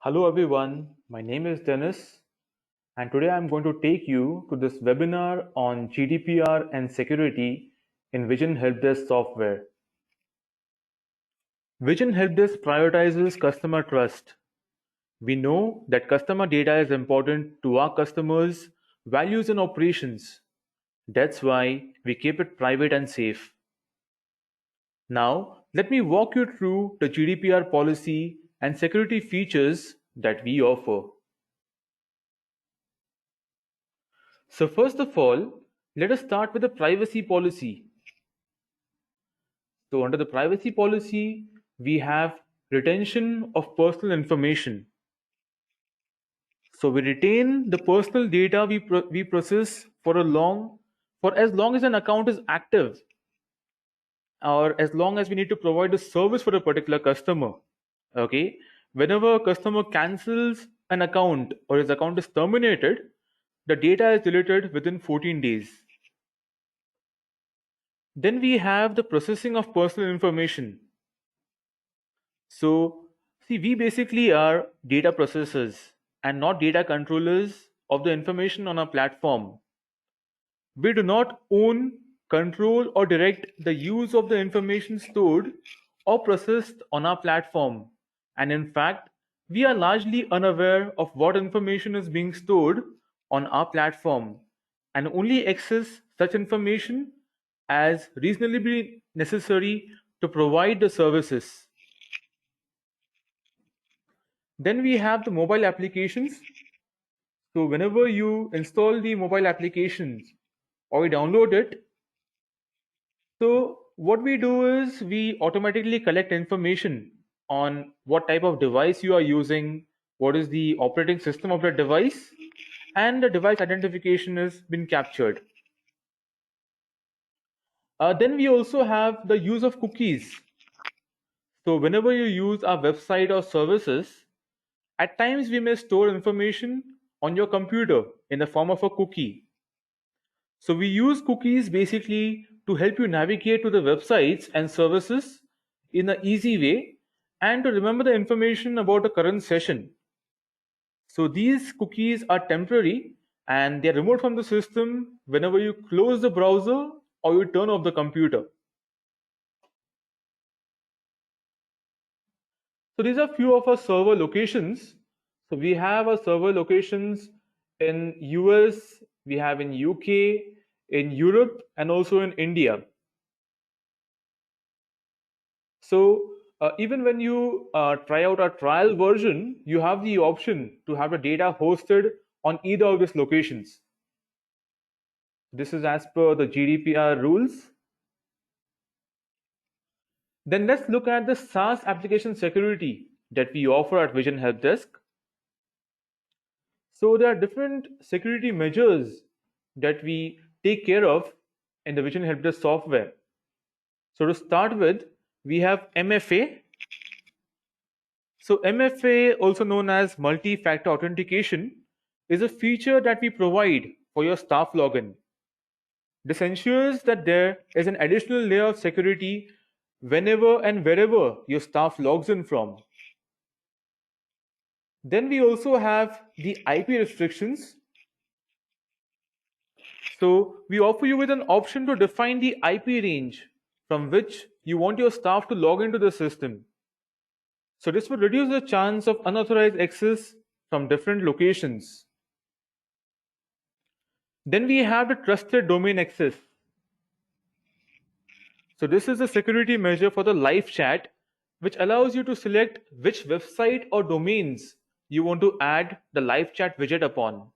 Hello everyone, my name is Dennis and today I'm going to take you to this webinar on GDPR and security in Vision Helpdesk software. Vision Helpdesk prioritizes customer trust. We know that customer data is important to our customers' values and operations. That's why we keep it private and safe. Now, let me walk you through the GDPR policy and security features that we offer. So first of all, let us start with the privacy policy. So under the privacy policy, we have retention of personal information. So we retain the personal data we process for as long as an account is active or as long as we need to provide a service for a particular customer. Okay. Whenever a customer cancels an account or his account is terminated, the data is deleted within 14 days. Then we have the processing of personal information. So, see, we basically are data processors and not data controllers of the information on our platform. We do not own, control, or direct the use of the information stored or processed on our platform. And in fact, we are largely unaware of what information is being stored on our platform and only access such information as reasonably necessary to provide the services. Then we have the mobile applications. So whenever you install the mobile applications or you download it, so what we do is we automatically collect information on what type of device you are using, what is the operating system of the device, and the device identification has been captured. Then we also have the use of cookies. So whenever you use our website or services, at times we may store information on your computer in the form of a cookie. So we use cookies basically to help you navigate to the websites and services in an easy way and to remember the information about the current session. So these cookies are temporary and they're removed from the system whenever you close the browser or you turn off the computer. So these are few of our server locations. So we have our server locations in US, we have in UK, in Europe, and also in India. So even when you try out a trial version, you have the option to have the data hosted on either of these locations. This is as per the GDPR rules. Then let's look at the SaaS application security that we offer at Vision Helpdesk. So there are different security measures that we take care of in the Vision Helpdesk software. So to start with, we have MFA. So MFA, also known as multi-factor authentication, is a feature that we provide for your staff login. This ensures that there is an additional layer of security whenever and wherever your staff logs in from. Then we also have the IP restrictions. So we offer you with an option to define the IP range from which you want your staff to log into the system. So this will reduce the chance of unauthorized access from different locations. Then we have the trusted domain access. So this is a security measure for the live chat, which allows you to select which website or domains you want to add the live chat widget upon.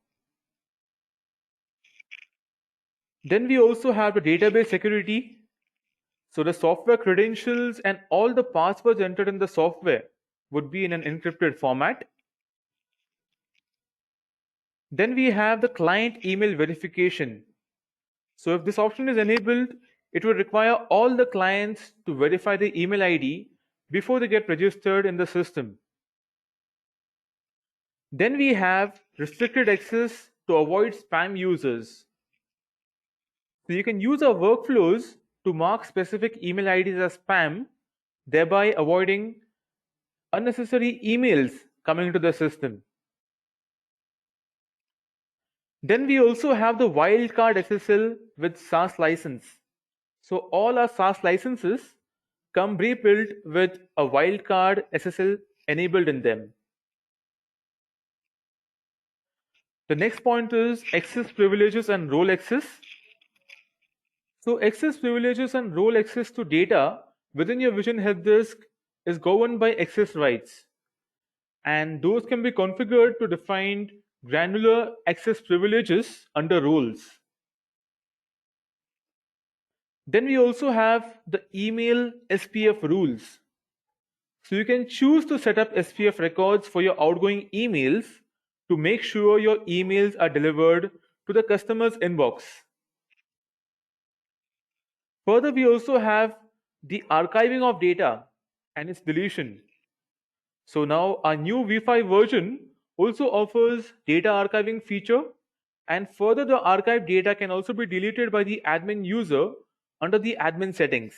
Then we also have the database security. So the software credentials and all the passwords entered in the software would be in an encrypted format. Then we have the client email verification. So if this option is enabled, it will require all the clients to verify the email ID before they get registered in the system. Then we have restricted access to avoid spam users. So you can use our workflows to mark specific email IDs as spam, thereby avoiding unnecessary emails coming to the system. Then we also have the wildcard SSL with SaaS license. So all our SaaS licenses come pre-built with a wildcard SSL enabled in them. The next point is access privileges and role access. So access privileges and role access to data within your Vision Help Desk is governed by access rights, and those can be configured to define granular access privileges under roles. Then we also have the email SPF rules. So you can choose to set up SPF records for your outgoing emails to make sure your emails are delivered to the customer's inbox. Further, we also have the archiving of data and its deletion. So now our new V5 version also offers data archiving feature, and further the archived data can also be deleted by the admin user under the admin settings.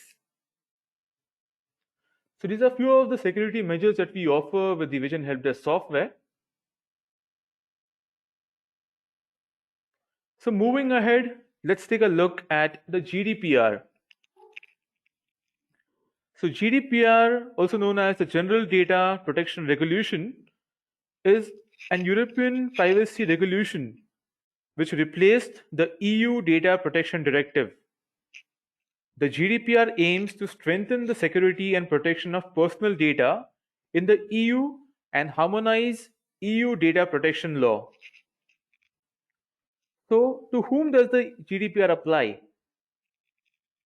So these are few of the security measures that we offer with the Vision Help Desk software. So moving ahead, let's take a look at the GDPR. So GDPR, also known as the General Data Protection Regulation, is an European privacy regulation which replaced the EU Data Protection Directive. The GDPR aims to strengthen the security and protection of personal data in the EU and harmonize EU data protection law. So, to whom does the GDPR apply?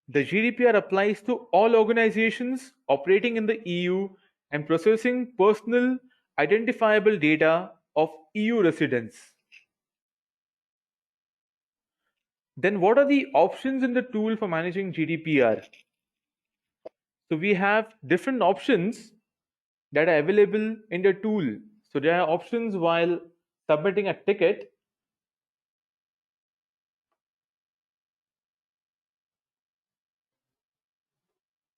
The GDPR applies to all organizations operating in the EU and processing personal identifiable data of EU residents. Then what are the options in the tool for managing GDPR? So we have different options that are available in the tool. So there are options while submitting a ticket.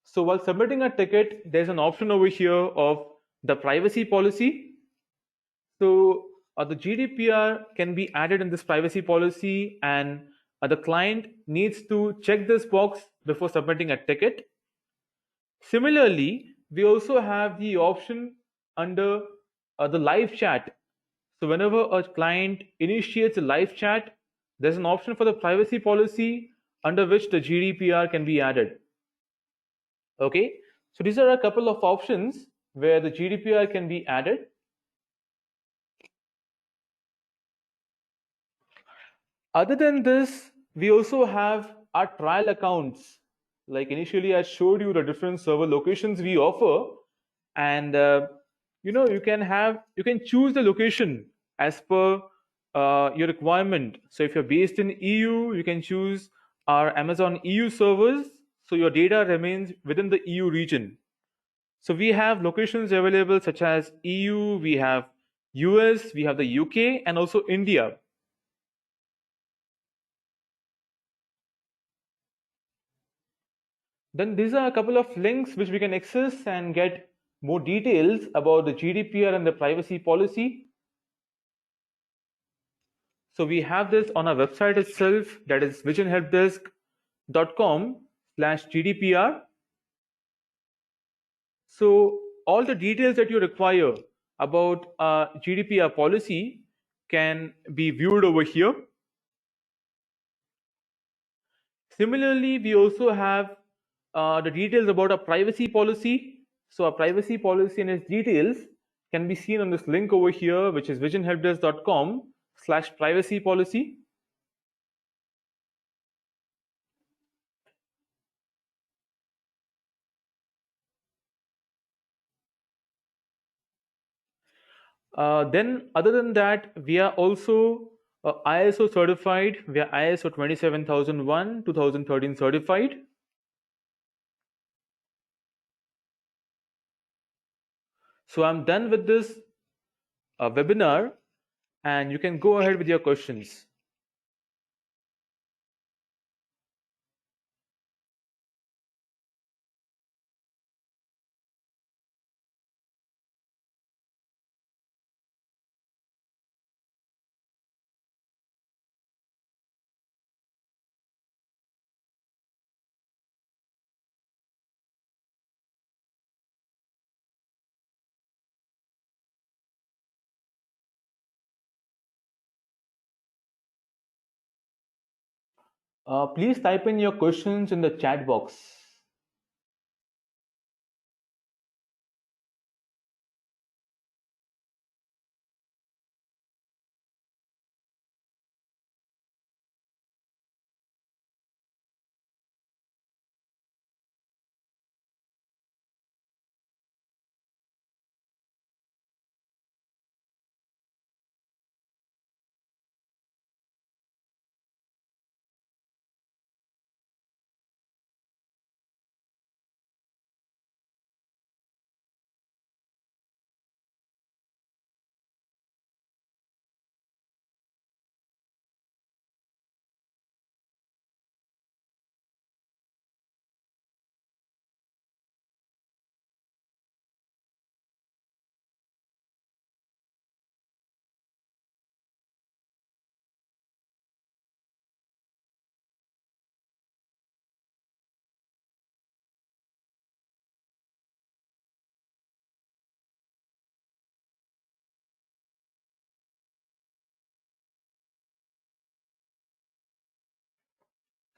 So while submitting a ticket, there's an option over here of the privacy policy. So the GDPR can be added in this privacy policy, and the client needs to check this box before submitting a ticket. Similarly, we also have the option under the live chat. So whenever a client initiates a live chat, there's an option for the privacy policy under which the GDPR can be added. Okay, so these are a couple of options where the GDPR can be added. Other than this, we also have our trial accounts. Like initially, I showed you the different server locations we offer, and you can choose the location as per your requirement. So if you're based in EU, you can choose our Amazon EU servers, so your data remains within the EU region. So we have locations available such as EU, we have US, we have the UK, and also India. Then these are a couple of links which we can access and get more details about the GDPR and the privacy policy. So we have this on our website itself, that is visionhelpdesk.com/GDPR. So all the details that you require about GDPR policy can be viewed over here. Similarly, we also have the details about our privacy policy. So our privacy policy and its details can be seen on this link over here, which is visionhelpdesk.com/privacy policy. Then other than that, we are also ISO certified. We are ISO 27001 2013 certified. So I'm done with this webinar, and you can go ahead with your questions. Please type in your questions in the chat box.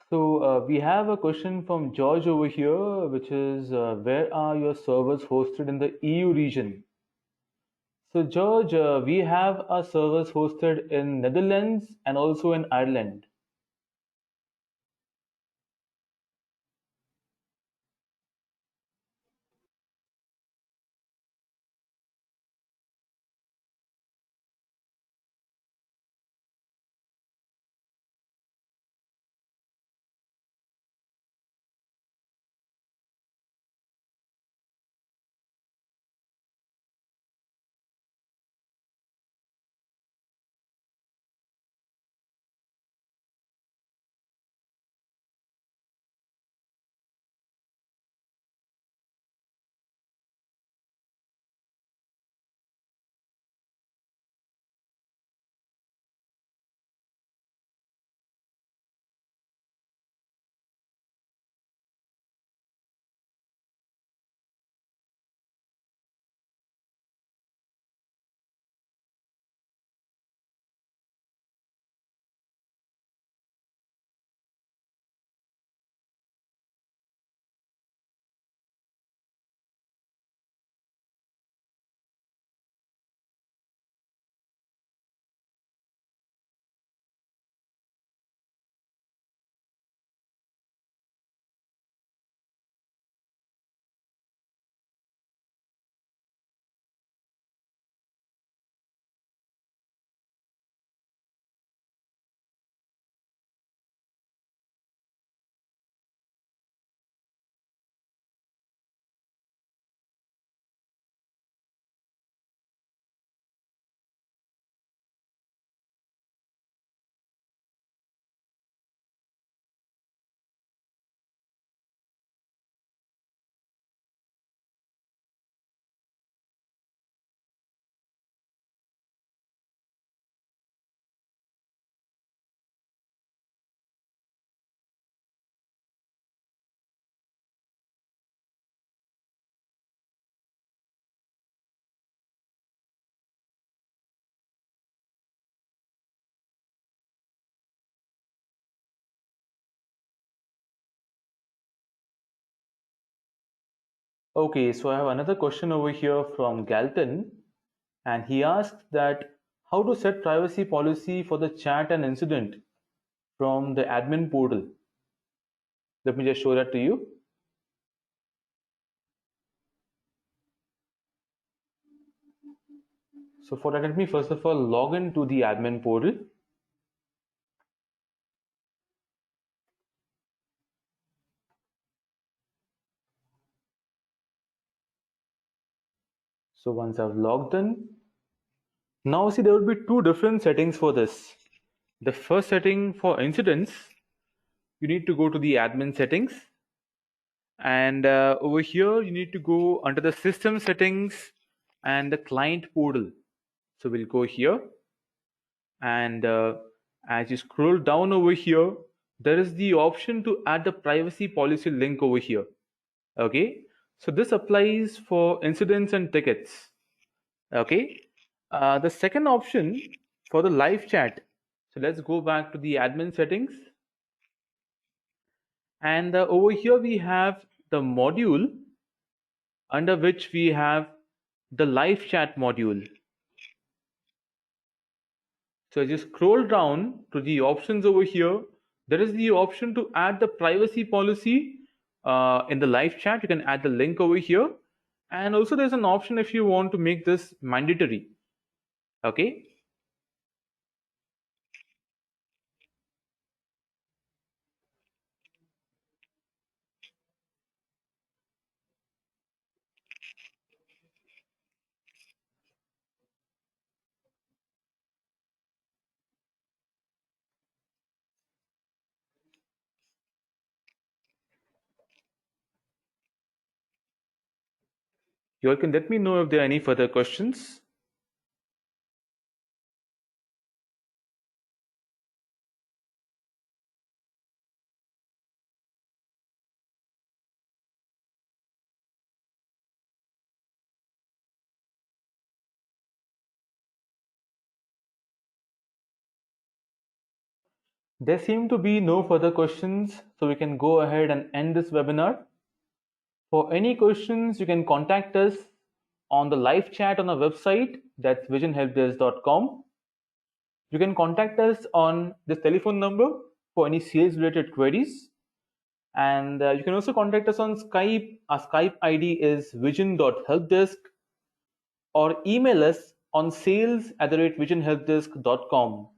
So we have a question from George over here, which is where are your servers hosted in the EU region? So George, we have our servers hosted in Netherlands and also in Ireland. Okay, so I have another question over here from Galton, and he asked that how to set privacy policy for the chat and incident from the admin portal. Let me just show that to you. So for that, let me first of all log into the admin portal. So once I've logged in, now see there would be two different settings for this. The first setting for incidents, you need to go to the admin settings, and over here you need to go under the system settings and the client portal. So we'll go here, and as you scroll down over here, there is the option to add the privacy policy link over here. Okay, so this applies for incidents and tickets. Okay, the second option for the live chat. So let's go back to the admin settings, And over here we have the module under which we have the live chat module. So as you scroll down to the options over here, there is the option to add the privacy policy in the live chat. You can add the link over here. And also there's an option if you want to make this mandatory. Okay. You all can let me know if there are any further questions. There seem to be no further questions, so we can go ahead and end this webinar. For any questions, you can contact us on the live chat on our website, that's visionhelpdesk.com. You can contact us on this telephone number for any sales related queries. And you can also contact us on Skype. Our Skype ID is vision.helpdesk, or email us on sales@visionhelpdesk.com.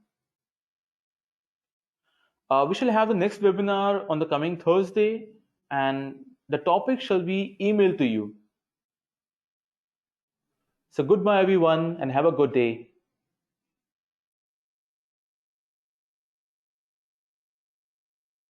We shall have the next webinar on the coming Thursday, and the topic shall be emailed to you. So goodbye everyone, and have a good day.